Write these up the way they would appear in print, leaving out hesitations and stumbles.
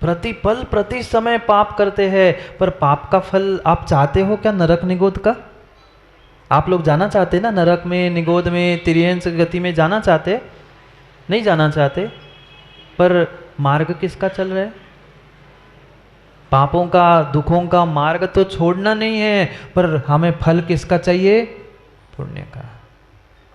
प्रतिपल प्रति समय पाप करते हैं, पर पाप का फल आप चाहते हो क्या? नरक निगोद का? आप लोग जाना चाहते ना नरक में, निगोद में, तिर्यंस गति में जाना चाहते? नहीं जाना चाहते। पर मार्ग किसका चल रहा है? पापों का, दुखों का मार्ग तो छोड़ना नहीं है, पर हमें फल किसका चाहिए? पुण्य का।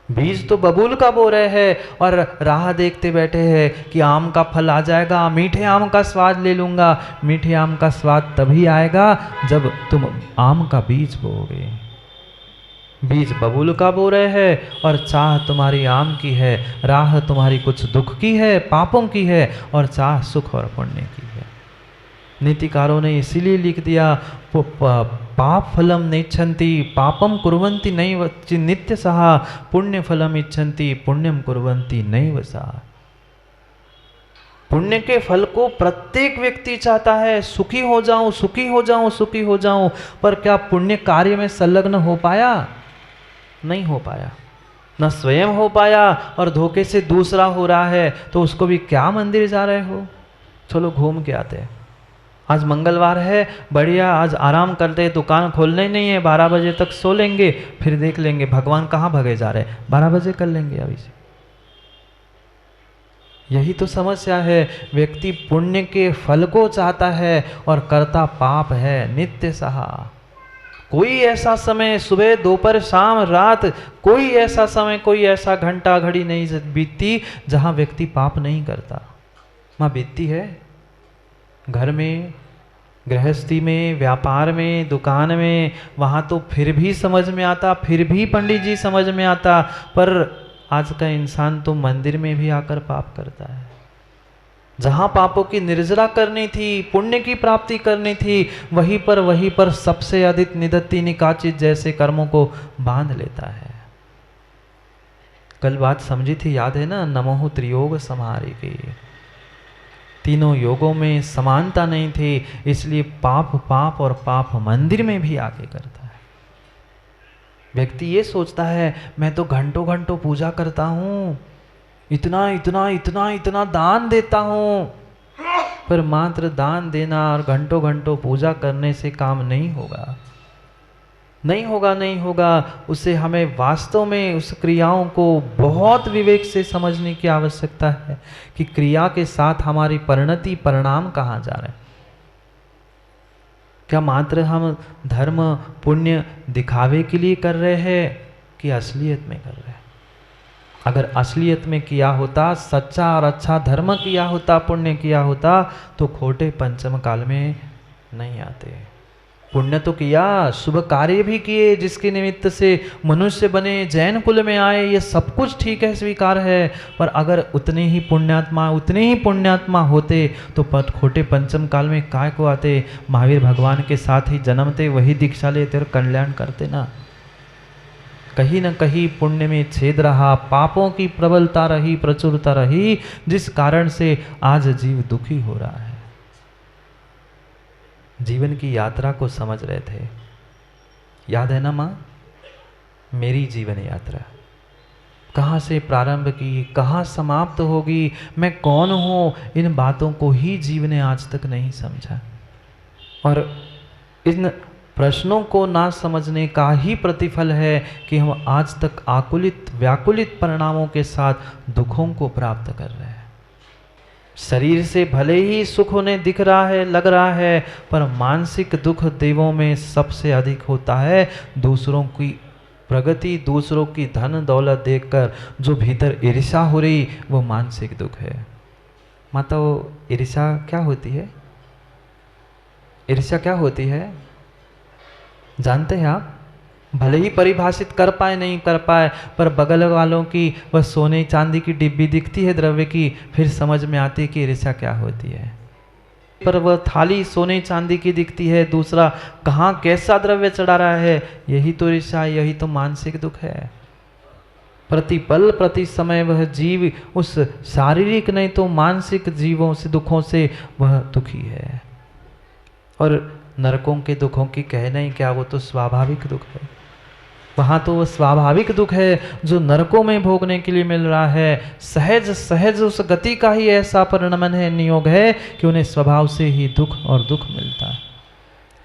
बीज तो बबूल का बो रहे हैं और राह देखते बैठे हैं कि आम का फल आ जाएगा, मीठे आम का स्वाद ले लूंगा। मीठे आम का स्वाद तभी आएगा जब तुम आम का बीज बोओगे। बीज बबूल का बो रहे हैं और चाह तुम्हारी आम की है, राह तुम्हारी कुछ दुख की है, पापों की है, और चाह सुख और पुण्य की है। नीतिकारों ने इसीलिए लिख दिया, पाप फलम नेच्छन्ति पापम कुर्वन्ति नैव नित्य सहा, पुण्य फलम इच्छन्ति पुण्यम कुर्वन्ति नैव सा। पुण्य के फल को प्रत्येक व्यक्ति चाहता है, सुखी हो जाऊं, सुखी हो जाऊं, सुखी हो जाऊं। पर क्या पुण्य कार्य में संलग्न हो पाया? नहीं हो पाया। न स्वयं हो पाया और धोखे से दूसरा हो रहा है, तो उसको भी क्या मंदिर जा रहे हो, चलो घूम के आते हैं। आज मंगलवार है, बढ़िया, आज आराम करते, दुकान खोलना ही नहीं है, 12 बजे तक सो लेंगे, फिर देख लेंगे भगवान कहाँ भगे जा रहे हैं, 12 बजे कर लेंगे अभी से। यही तो समस्या है, व्यक्ति पुण्य के फल को चाहता है और करता पाप है नित्य सहा। कोई ऐसा समय सुबह, दोपहर, शाम, रात, कोई ऐसा समय, कोई ऐसा घंटा घड़ी नहीं बीतती जहां व्यक्ति पाप नहीं करता। मां बीतती है घर में, गृहस्थी में, व्यापार में, दुकान में, वहां तो फिर भी समझ में आता, फिर भी पंडित जी समझ में आता। पर आज का इंसान तो मंदिर में भी आकर पाप करता है। जहां पापों की निर्जरा करनी थी, पुण्य की प्राप्ति करनी थी, वहीं पर सबसे अधिक निदत्ति निकाचित जैसे कर्मों को बांध लेता है। कल बात समझी थी, याद है ना? नमोह त्रियोग समाहारी की, तीनों योगों में समानता नहीं थी, इसलिए पाप पाप और पाप मंदिर में भी आके करता है। व्यक्ति ये सोचता है मैं तो घंटों घंटों पूजा करता हूं, इतना इतना इतना इतना दान देता हूं, पर मात्र दान देना और घंटों घंटों पूजा करने से काम नहीं होगा। नहीं होगा, नहीं होगा। उसे हमें वास्तव में उस क्रियाओं को बहुत विवेक से समझने की आवश्यकता है कि क्रिया के साथ हमारी परिणति, परिणाम कहाँ जा रहे हैं। क्या मात्र हम धर्म पुण्य दिखावे के लिए कर रहे हैं कि असलियत में कर रहे हैं? अगर असलियत में किया होता, सच्चा और अच्छा धर्म किया होता, पुण्य किया होता, तो खोटे पंचम काल में नहीं आते। पुण्य तो किया, शुभ कार्य भी किए, जिसके निमित्त से मनुष्य बने, जैन कुल में आए, ये सब कुछ ठीक है, स्वीकार है। पर अगर उतने ही पुण्यात्मा होते तो खोटे पंचम काल में काय को आते? महावीर भगवान के साथ ही जन्मते, वही दीक्षा लेते और कल्याण करते ना। कहीं न कहीं पुण्य में छेद रहा, पापों की प्रबलता रही, प्रचुरता रही, जिस कारण से आज जीव दुखी हो रहा है। जीवन की यात्रा को समझ रहे थे, याद है ना माँ? मेरी जीवन यात्रा कहाँ से प्रारंभ की, कहाँ समाप्त होगी, मैं कौन हूँ, इन बातों को ही जीव ने आज तक नहीं समझा। और इन प्रश्नों को ना समझने का ही प्रतिफल है कि हम आज तक आकुलित व्याकुलित परिणामों के साथ दुखों को प्राप्त कर रहे हैं। शरीर से भले ही सुख उन्हें दिख रहा है, लग रहा है, पर मानसिक दुख देवों में सबसे अधिक होता है। दूसरों की प्रगति, दूसरों की धन दौलत देखकर जो भीतर ईर्ष्या हो रही, वो मानसिक दुख है। माता, वो ईर्ष्या क्या होती है? ईर्ष्या क्या होती है जानते हैं आप? भले ही परिभाषित कर पाए नहीं कर पाए, पर बगल वालों की वह सोने चांदी की डिब्बी दिखती है द्रव्य की, फिर समझ में आती है कि ईर्ष्या क्या होती है। पर वह थाली सोने चांदी की दिखती है, दूसरा कहाँ कैसा द्रव्य चढ़ा रहा है, यही तो ईर्ष्या, यही तो मानसिक दुख है। प्रतिपल प्रति समय वह जीव उस शारीरिक नहीं तो मानसिक जीवों से, दुखों से वह दुखी है। और नरकों के दुखों की कहना ही क्या, वो तो स्वाभाविक दुख है। वहाँ तो वो स्वाभाविक दुख है जो नरकों में भोगने के लिए मिल रहा है। सहज सहज उस गति का ही ऐसा परिणमन है, नियोग है कि उन्हें स्वभाव से ही दुख और दुख मिलता है।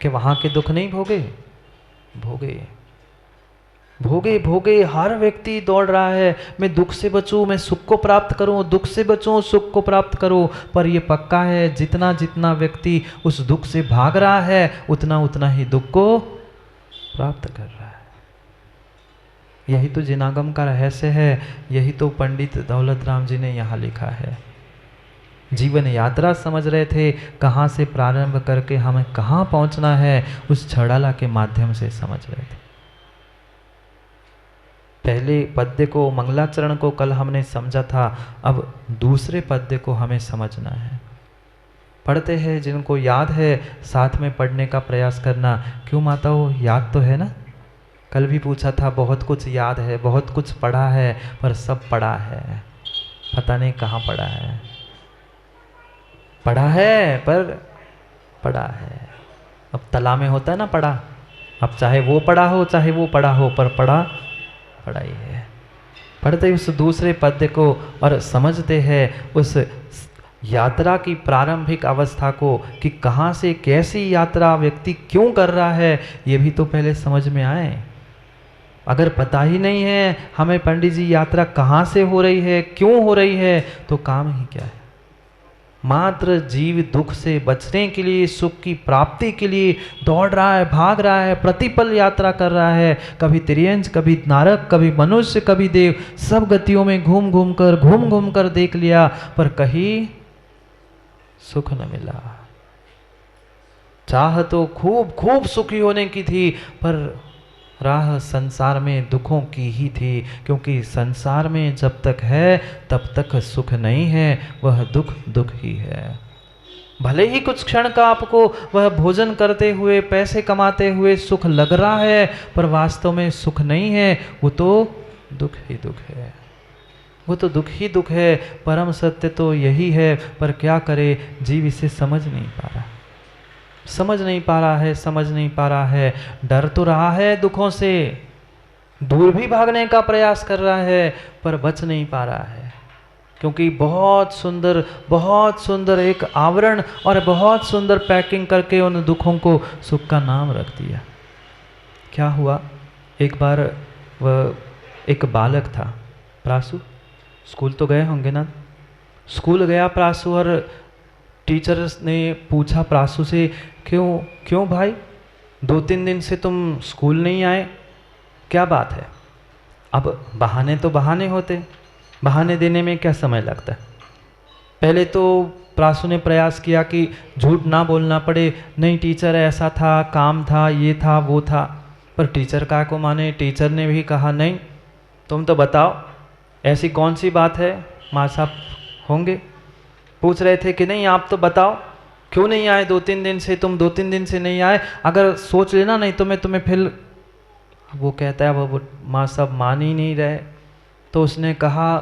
कि वहाँ के दुख नहीं भोगे, भोगे भोगे भोगे। हर व्यक्ति दौड़ रहा है, मैं दुख से बचूं, मैं सुख को प्राप्त करूं, दुख से बचूं, सुख को प्राप्त करूं। पर ये पक्का है, जितना जितना व्यक्ति उस दुख से भाग रहा है उतना उतना ही दुख को प्राप्त कर रहा है। यही तो जिनागम का रहस्य है, यही तो पंडित दौलत राम जी ने यहाँ लिखा है। जीवन यात्रा समझ रहे थे, कहाँ से प्रारंभ करके हमें कहाँ पहुँचना है, उस छड़ाला के माध्यम से समझ रहे थे। पहले पद्य को, मंगलाचरण को कल हमने समझा था, अब दूसरे पद्य को हमें समझना है। पढ़ते हैं, जिनको याद है साथ में पढ़ने का प्रयास करना। क्यों माताओं, याद तो है ना? कल भी पूछा था, बहुत कुछ याद है, बहुत कुछ पढ़ा है, पर सब पढ़ा है, पता नहीं कहाँ पढ़ा है। पढ़ा है पर पढ़ा है। अब तला में होता है ना पढ़ा, अब चाहे वो पढ़ा हो चाहे वो पढ़ा हो, पर पढ़ा पढ़ाई है। पढ़ते उस दूसरे पद्य को और समझते हैं उस यात्रा की प्रारंभिक अवस्था को, कि कहाँ से कैसी यात्रा व्यक्ति क्यों कर रहा है, ये भी तो पहले समझ में आए। अगर पता ही नहीं है हमें पंडित जी यात्रा कहाँ से हो रही है, क्यों हो रही है, तो काम ही क्या है। मात्र जीव दुख से बचने के लिए, सुख की प्राप्ति के लिए दौड़ रहा है, भाग रहा है, प्रतिपल यात्रा कर रहा है। कभी तिर्यंच, कभी नारक, कभी मनुष्य, कभी देव, सब गतियों में घूम घूम कर देख लिया, पर कहीं सुख न मिला। चाह तो खूब खूब सुखी होने की थी, पर राह संसार में दुखों की ही थी, क्योंकि संसार में जब तक है तब तक सुख नहीं है, वह दुख दुख ही है। भले ही कुछ क्षण का आपको वह भोजन करते हुए, पैसे कमाते हुए सुख लग रहा है, पर वास्तव में सुख नहीं है, वो तो दुख ही दुख है, वो तो दुख ही दुख है। परम सत्य तो यही है, पर क्या करे, जीव इसे समझ नहीं पा रहा, समझ नहीं पा रहा है, समझ नहीं पा रहा है। डर तो रहा है दुखों से, दूर भी भागने का प्रयास कर रहा है, पर बच नहीं पा रहा है, क्योंकि बहुत सुंदर एक आवरण और बहुत सुंदर पैकिंग करके उन दुखों को सुख का नाम रख दिया। क्या हुआ, एक बार वह एक बालक था, प्रासु, स्कूल तो गए होंगे ना, स्कूल गया प्रासु, और टीचर्स ने पूछा प्रासु से, क्यों भाई 2-3 दिन से तुम स्कूल नहीं आए, क्या बात है? अब बहाने तो बहाने होते, बहाने देने में क्या समय लगता है। पहले तो प्रासु ने प्रयास किया कि झूठ ना बोलना पड़े, नहीं टीचर ऐसा था, काम था, ये था, वो था। पर टीचर का को माने, टीचर ने भी कहा नहीं, तुम तो बताओ ऐसी कौन सी बात है। माँ साहब होंगे, पूछ रहे थे कि नहीं आप तो बताओ क्यों नहीं आए 2-3 दिन से, तुम 2-3 दिन से नहीं आए, अगर सोच लेना नहीं तो मैं तुम्हें फिर। वो कहता है वो माँ साहब मान ही नहीं रहे, तो उसने कहा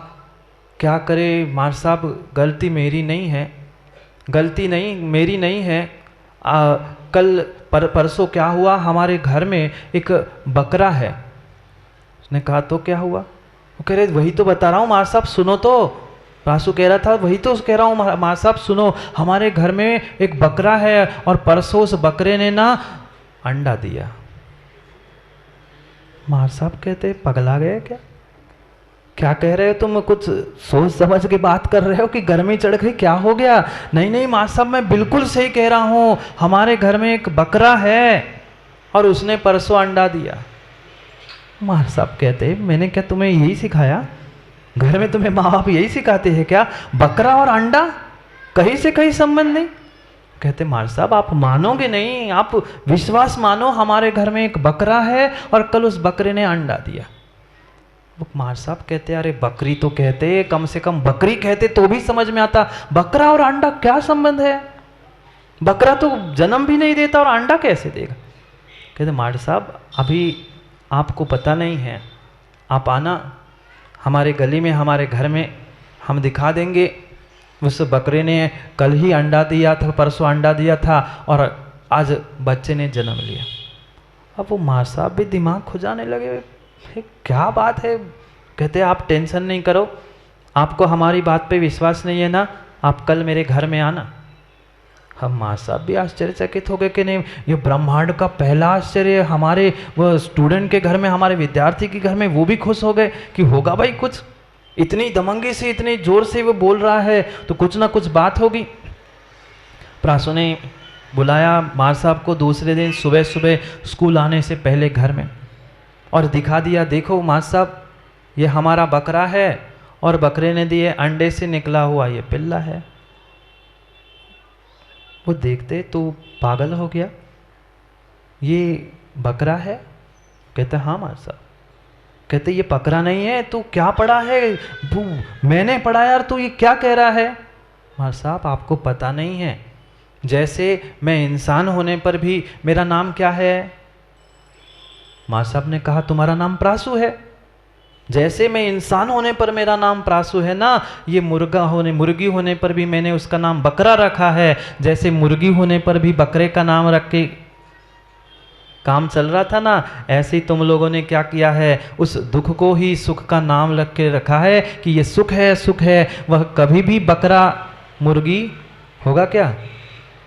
क्या करे माँ साहब, गलती मेरी नहीं है, गलती नहीं मेरी नहीं है। कल परसों क्या हुआ, हमारे घर में एक बकरा है। उसने कहा तो क्या हुआ, वो कह रहे वही तो बता रहा हूँ माँ साहब, सुनो तो। प्रासु कह रहा था वही तो कह रहा हूँ माँ साहब सुनो, हमारे घर में एक बकरा है और परसों उस बकरे ने ना अंडा दिया। माँ साहब कहते पगला गए क्या कह रहे हो तुम, कुछ सोच समझ के बात कर रहे हो कि गर्मी चढ़ गई, क्या हो गया? नहीं माँ साहब मैं बिल्कुल सही कह रहा हूँ, हमारे घर में एक बकरा है और उसने परसों अंडा दिया। माँ साहब कहते मैंने क्या तुम्हें यही सिखाया, घर में तुम्हें माँ बाप यही सिखाते हैं क्या, बकरा और अंडा कहीं से कहीं संबंध नहीं? कहते माँ साहब आप मानोगे नहीं, आप विश्वास मानो, हमारे घर में एक बकरा है और कल उस बकरे ने अंडा दिया। वो माँ साहब कहते अरे बकरी तो कहते, कम से कम बकरी कहते तो भी समझ में आता, बकरा और अंडा क्या संबंध है? बकरा तो जन्म भी नहीं देता और अंडा कैसे देगा? कहते माँ साहब अभी आपको पता नहीं है, आप आना हमारे गली में, हमारे घर में, हम दिखा देंगे। उस बकरे ने कल ही अंडा दिया था, परसों अंडा दिया था और आज बच्चे ने जन्म लिया। अब वो माँ साहब भी दिमाग खुजाने लगे, क्या बात है? कहते आप टेंशन नहीं करो, आपको हमारी बात पे विश्वास नहीं है ना, आप कल मेरे घर में आना। हम माँ साहब भी आश्चर्यचकित हो गए कि नहीं, ये ब्रह्मांड का पहला आश्चर्य हमारे वो स्टूडेंट के घर में, हमारे विद्यार्थी के घर में। वो भी खुश हो गए कि होगा भाई कुछ, इतनी दमंगी से इतने जोर से वो बोल रहा है तो कुछ ना कुछ बात होगी। प्रासु ने बुलाया माँ साहब को दूसरे दिन सुबह सुबह स्कूल आने से पहले घर में, और दिखा दिया, देखो माँ साहब ये हमारा बकरा है और बकरे ने दिए अंडे से निकला हुआ ये पिल्ला है। वो देखते तो पागल हो गया, ये बकरा है? कहते हाँ माँ साहब। कहते ये बकरा नहीं है, तू क्या पढ़ा है? मैंने पढ़ा यार, तू ये क्या कह रहा है? माँ साहब आपको पता नहीं है, जैसे मैं इंसान होने पर भी मेरा नाम क्या है? माँ साहब ने कहा तुम्हारा नाम प्रासु है। जैसे मैं इंसान होने पर मेरा नाम प्रासु है ना, ये मुर्गी होने पर भी मैंने उसका नाम बकरा रखा है। जैसे मुर्गी होने पर भी बकरे का नाम रख के काम चल रहा था ना, ऐसे ही तुम लोगों ने क्या किया है, उस दुख को ही सुख का नाम रख के रखा है कि ये सुख है, सुख है। वह कभी भी बकरा मुर्गी होगा क्या?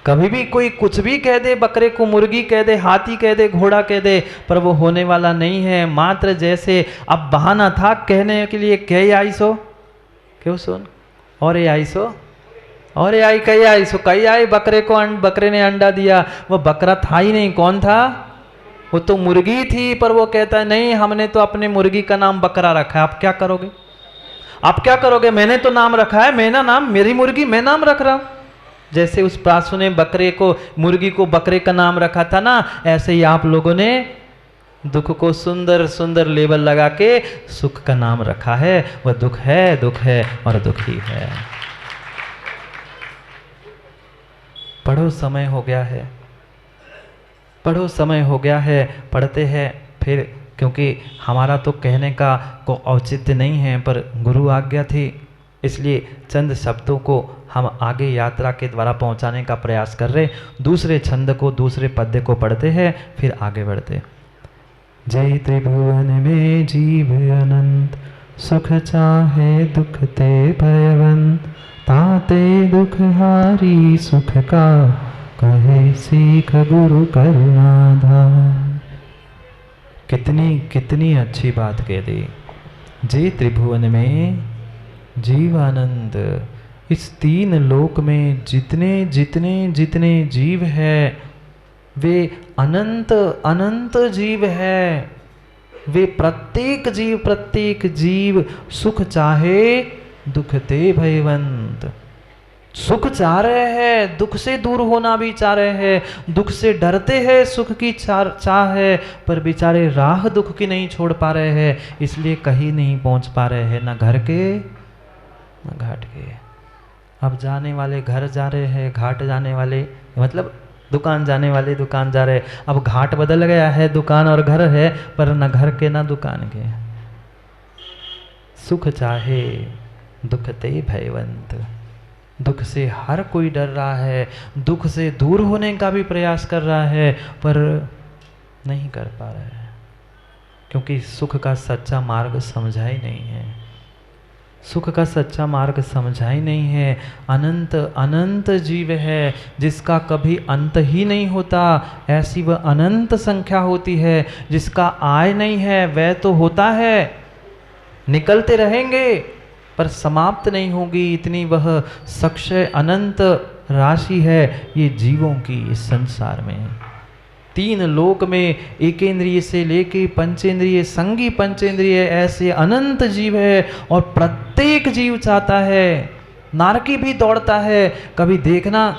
कभी भी कोई कुछ भी कह दे, बकरे को मुर्गी कह दे, हाथी कह दे, घोड़ा कह दे, पर वो होने वाला नहीं है। मात्र जैसे अब बहाना था कहने के लिए, कह आई सो क्यों सुन, और ये आई सो, और ये आई, कही आई सो, कही आई। बकरे ने अंडा दिया, वो बकरा था ही नहीं, कौन था? वो तो मुर्गी थी, पर वो कहता है नहीं, हमने तो अपने मुर्गी का नाम बकरा रखा है। आप क्या करोगे? आप क्या करोगे? मैंने तो नाम रखा है, मेरा नाम, मेरी मुर्गी, मैं नाम रख रहा हूं। जैसे उस प्रासु ने बकरे को, मुर्गी को बकरे का नाम रखा था ना, ऐसे ही आप लोगों ने दुख को सुंदर सुंदर लेबल लगा के सुख का नाम रखा है। वह दुख है और दुखी है। पढ़ो, समय हो गया है, पढ़ो, समय हो गया है, पढ़ते हैं फिर, क्योंकि हमारा तो कहने का को औचित्य नहीं है, पर गुरु आज्ञा थी, इसलिए चंद शब्दों को हम आगे यात्रा के द्वारा पहुंचाने का प्रयास कर रहे। दूसरे छंद को, दूसरे पद्य को पढ़ते हैं, फिर आगे बढ़ते। जय त्रिभुवन में जीव अनंत, सुख चाहे दुख ते भयवंत, ताते दुख हारी सुख का, कहे सीख गुरु करुणाधार। कितनी कितनी अच्छी बात कह दी। जय त्रिभुवन में जीवानंद, इस तीन लोक में जितने जितने जितने जीव है, वे अनंत अनंत जीव है। वे प्रत्येक जीव सुख चाहे दुख ते भयवंत। सुख चाह रहे हैं, दुख से दूर होना भी चाह रहे हैं, दुख से डरते हैं, सुख की चाह है, पर बेचारे राह दुख की नहीं छोड़ पा रहे हैं, इसलिए कहीं नहीं पहुंच पा रहे हैं, ना घर के ना घाट के। अब जाने वाले घर जा रहे हैं, घाट जाने वाले मतलब दुकान जाने वाले दुकान जा रहे। अब घाट बदल गया है, दुकान और घर है, पर न घर के ना दुकान के। सुख चाहे दुख ते भयवंत। दुख से हर कोई डर रहा है, दुख से दूर होने का भी प्रयास कर रहा है, पर नहीं कर पा रहा है, क्योंकि सुख का सच्चा मार्ग समझा ही नहीं है। सुख का सच्चा मार्ग समझा ही नहीं है। अनंत अनंत जीव है, जिसका कभी अंत ही नहीं होता, ऐसी वह अनंत संख्या होती है। जिसका आय नहीं है वह तो होता है, निकलते रहेंगे पर समाप्त नहीं होगी, इतनी वह सक्षय अनंत राशि है ये जीवों की इस संसार में। तीन लोक में एकेंद्रिय से लेके पंचेंद्रिय, संगी पंचेंद्रिय, ऐसे अनंत जीव है, और प्रत्येक जीव चाहता है, नारकी भी दौड़ता है, कभी देखना,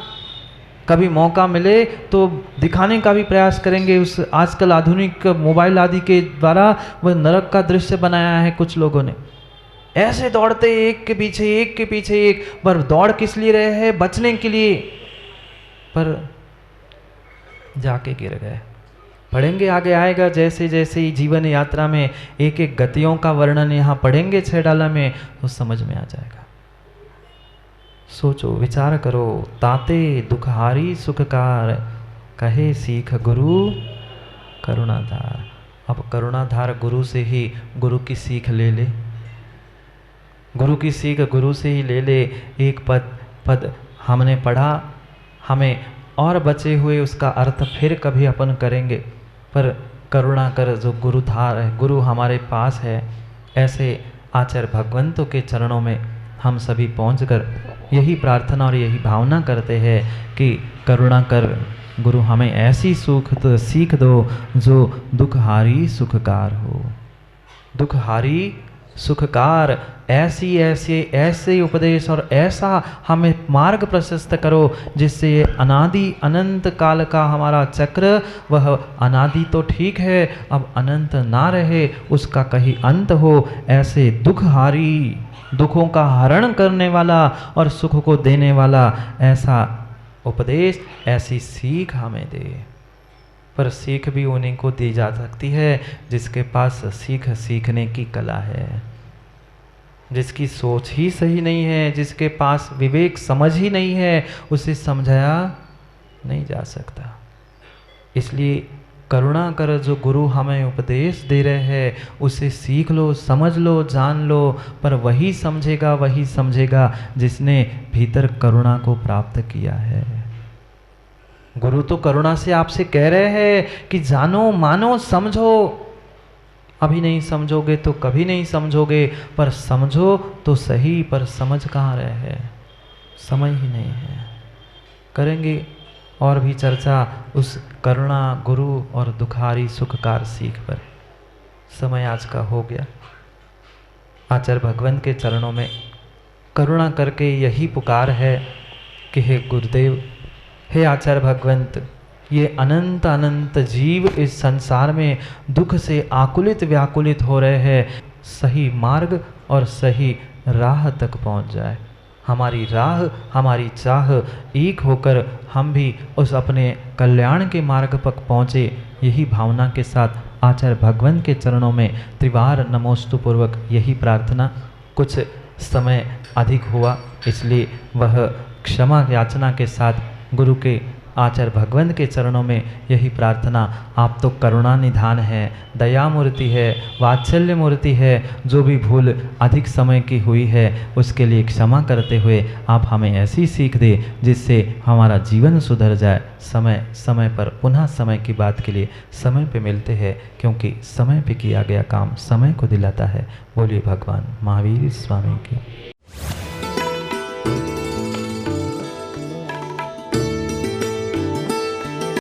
कभी मौका मिले तो दिखाने का भी प्रयास करेंगे। उस आजकल आधुनिक मोबाइल आदि के द्वारा वह नरक का दृश्य बनाया है कुछ लोगों ने। ऐसे दौड़ते एक के पीछे एक के पीछे एक, पर दौड़ किस लिए रहे हैं? बचने के लिए, पर जाके गिर गए। पढ़ेंगे, आगे आएगा, जैसे जैसे ही जीवन यात्रा में एक एक गतियों का वर्णन यहाँ पढ़ेंगे 6 डाला में, तो समझ में आ जाएगा। सोचो, विचार करो। ताते दुखहारी सुखकार, कहे सीख गुरु करुणाधार। अब करुणाधार गुरु से ही गुरु की सीख ले ले, गुरु की सीख गुरु से ही ले ले। एक पद हमने पढ़ा, हमें और बचे हुए उसका अर्थ फिर कभी अपन करेंगे, पर करुणा कर जो गुरुधार है, गुरु हमारे पास है, ऐसे आचार्य भगवंतों के चरणों में हम सभी पहुंचकर यही प्रार्थना और यही भावना करते हैं कि करुणा कर गुरु हमें ऐसी सीख दो जो दुखहारी सुखकार हो। दुखहारी सुखकार ऐसे उपदेश और ऐसा हमें मार्ग प्रशस्त करो जिससे ये अनादि अनंत काल का हमारा चक्र, वह अनादि तो ठीक है, अब अनंत ना रहे, उसका कहीं अंत हो। ऐसे दुखहारी, दुखों का हरण करने वाला और सुख को देने वाला ऐसा उपदेश, ऐसी सीख हमें दे। पर सीख भी उन्हीं को दी जा सकती है जिसके पास सीखने की कला है, जिसकी सोच ही सही नहीं है, जिसके पास विवेक समझ ही नहीं है, उसे समझाया नहीं जा सकता। इसलिए करुणा कर जो गुरु हमें उपदेश दे रहे हैं उसे सीख लो, समझ लो, जान लो। पर वही समझेगा जिसने भीतर करुणा को प्राप्त किया है। गुरु तो करुणा से आपसे कह रहे हैं कि जानो, मानो, समझो। अभी नहीं समझोगे तो कभी नहीं समझोगे, पर समझो तो सही। पर समझ कहाँ रहे हैं, समझ ही नहीं है। करेंगे और भी चर्चा उस करुणा गुरु और दुखारी सुखकार सीख पर। समय आज का हो गया। आचार्य भगवंत के चरणों में करुणा करके यही पुकार है कि हे गुरुदेव, हे आचार्य भगवंत, ये अनंत अनंत जीव इस संसार में दुख से आकुलित व्याकुलित हो रहे हैं, सही मार्ग और सही राह तक पहुंच जाए। हमारी राह, हमारी चाह एक होकर हम भी उस अपने कल्याण के मार्ग पर पहुँचे, यही भावना के साथ आचार्य भगवंत के चरणों में त्रिवार नमोस्तु पूर्वक यही प्रार्थना। कुछ समय अधिक हुआ इसलिए वह क्षमा याचना के साथ गुरु के आचार्य भगवंत के चरणों में यही प्रार्थना। आप तो करुणा निधान है, दया मूर्ति है, वात्सल्य मूर्ति है। जो भी भूल अधिक समय की हुई है उसके लिए क्षमा करते हुए आप हमें ऐसी सीख दे जिससे हमारा जीवन सुधर जाए। समय समय पर पुनः समय की बात के लिए समय पे मिलते हैं, क्योंकि समय पे किया गया काम समय को दिलाता है। बोलिए भगवान महावीर स्वामी की।